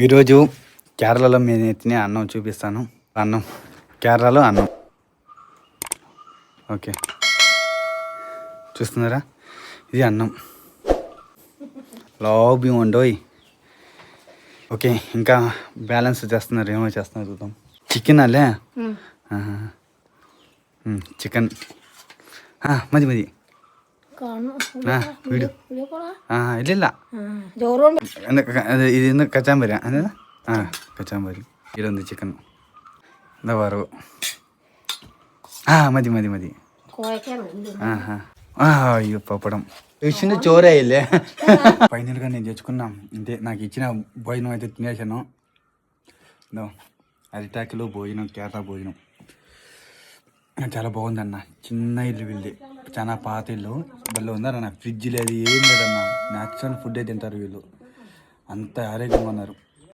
ఈరోజు కేరళలో నేను తినే అన్నం చూపిస్తాను. అన్నం కేరళలో అన్నం. ఓకే, చూస్తున్నారా? ఇది అన్నం లాభ్యం ఉండోయ్. ఓకే, ఇంకా బ్యాలెన్స్ చేస్తున్నారు, ఏమో చేస్తున్నారు చూద్దాం. చికెన్ అలే, చికెన్ మది మది వీడు ಇಲ್ಲ ಇದು ಕಚಾಂಬರಿ ಕಚಾಂಬರಿ ಇದೊಂದು ಚಿಕನ್ ದವಾರು మది మది మది అయ్యో పప్పడం ఇచ్చిన చోరే ఇల్లే. ఫైనల్గా నేను తెచ్చుకున్నాం అంతే. నాకు ఇచ్చిన భోజనం అయితే తినేసాను. అరిటాకులో భోజనం, కేరళ భోజనం చాలా బాగుందన్న. చిన్న ఇల్లు వీళ్ళది, చాలా పాత ఇల్లు. బల్లో ఉందన్న, ఫ్రిడ్జ్ లేదు, ఏం లేదన్న. న్యాచురల్ ఫుడ్ తింటారు వీళ్ళు, అంత ఆరోగ్యంగా ఉన్నారు.